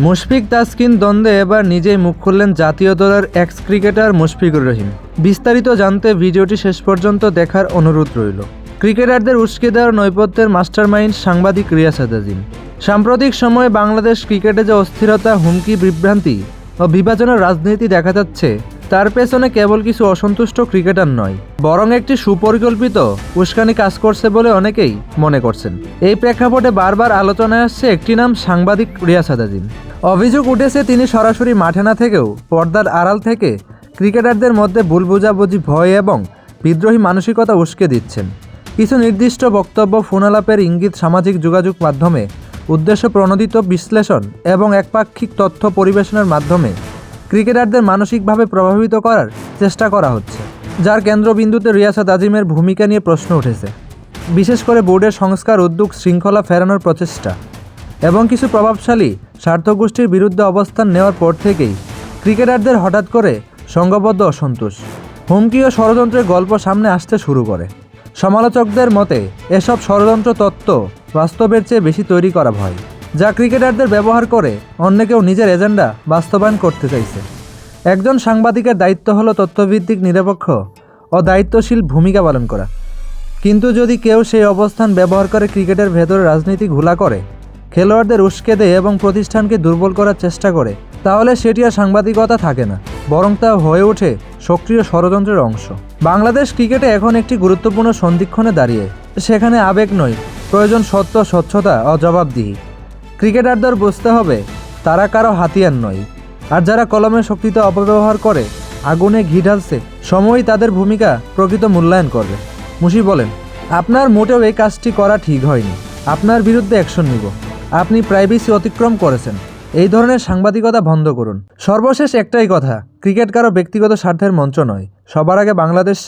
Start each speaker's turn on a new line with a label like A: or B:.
A: মুশফিক তাসকিন দ্বন্দ্বে এবার নিজেই মুখ খুললেন জাতীয় দলের এক্স ক্রিকেটার মুশফিকুর রহিম। বিস্তারিত জানতে ভিডিওটি শেষ পর্যন্ত দেখার অনুরোধ রইল। ক্রিকেটারদের উস্কে দেওয়ার নৈপথ্যের মাস্টারমাইন্ড সাংবাদিক রিয়াসাত আজিম। সাম্প্রতিক সময়ে বাংলাদেশ ক্রিকেটে যে অস্থিরতা, হুমকি, বিভ্রান্তি ও বিভাজনের রাজনীতি দেখা যাচ্ছে, তার পেছনে কেবল কিছু অসন্তুষ্ট ক্রিকেটার নয়, বরং একটি সুপরিকল্পিত উস্কানি কাজ করছে বলে অনেকেই মনে করছেন। এই প্রেক্ষাপটে বারবার আলোচনায় আসছে একটি নাম, সাংবাদিক রিয়াসাত আজিম। অভিযোগ উঠেছে তিনি সরাসরি মাঠে না থেকেও পর্দার আড়াল থেকে ক্রিকেটারদের মধ্যে ভুল বোঝাবুঝি, ভয় এবং বিদ্রোহী মানসিকতা উস্কে দিচ্ছেন। কিছু নির্দিষ্ট বক্তব্য, ফোনালাপের ইঙ্গিত, সামাজিক যোগাযোগ মাধ্যমে উদ্দেশ্য প্রণোদিত বিশ্লেষণ এবং একপাক্ষিক তথ্য পরিবেশনের মাধ্যমে ক্রিকেটারদের মানসিকভাবে প্রভাবিত করার চেষ্টা করা হচ্ছে, যার কেন্দ্রবিন্দুতে রিয়াসাত আজিমের ভূমিকা নিয়ে প্রশ্ন উঠেছে। বিশেষ করে বোর্ডের সংস্কার উদ্যোগ, শৃঙ্খলা ফেরানোর প্রচেষ্টা এবং কিছু প্রভাবশালী স্বার্থগোষ্ঠীর বিরুদ্ধে অবস্থান নেওয়ার পর থেকেই ক্রিকেটারদের হঠাৎ করে সংঘবদ্ধ অসন্তোষ, হুমকি ও ষড়যন্ত্রের গল্প সামনে আসতে শুরু করে। সমালোচকদের মতে এসব ষড়যন্ত্র তত্ত্ব বাস্তবের চেয়ে বেশি তৈরি করা ভয়, যা ক্রিকেটারদের ব্যবহার করে অন্য কেউ নিজের এজেন্ডা বাস্তবায়ন করতে চাইছে। একজন সাংবাদিকের দায়িত্ব হলো তথ্যভিত্তিক, নিরপেক্ষ ও দায়িত্বশীল ভূমিকা পালন করা। কিন্তু যদি কেউ সেই অবস্থান ব্যবহার করে ক্রিকেটের ভেতরে রাজনীতি ঘোলা করে, খেলোয়াড়দের উস্কে দেয় এবং প্রতিষ্ঠানকে দুর্বল করার চেষ্টা করে, তাহলে সেটি আর সাংবাদিকতা থাকে না, বরং তা হয়ে ওঠে সক্রিয় ষড়যন্ত্রের অংশ। বাংলাদেশ ক্রিকেটে এখন একটি গুরুত্বপূর্ণ সন্ধিক্ষণে দাঁড়িয়ে। সেখানে আবেগ নয়, প্রয়োজন সত্য, স্বচ্ছতা ও জবাবদিহি। ক্রিকেটারদের বুঝতে হবে তারা কারো হাতিয়ার নয়, আর যারা কলমের শক্তিতে অপব্যবহার করে আগুনে ঘি ঢালছে, সময়ই তাদের ভূমিকা প্রকৃত মূল্যায়ন করবে। মুশি বলেন, আপনার মোটেও এই কাজটি করা ঠিক হয়নি, আপনার বিরুদ্ধে অ্যাকশন নিব, আপনি প্রাইভেসি অতিক্রম করেছেন। এই ধরনের সাংবাদিকতা বন্ধ করুন। সর্বশেষ একটাই কথা, ক্রিকেট কারো ব্যক্তিগত স্বার্থের মঞ্চ নয়, সবার আগে বাংলাদেশ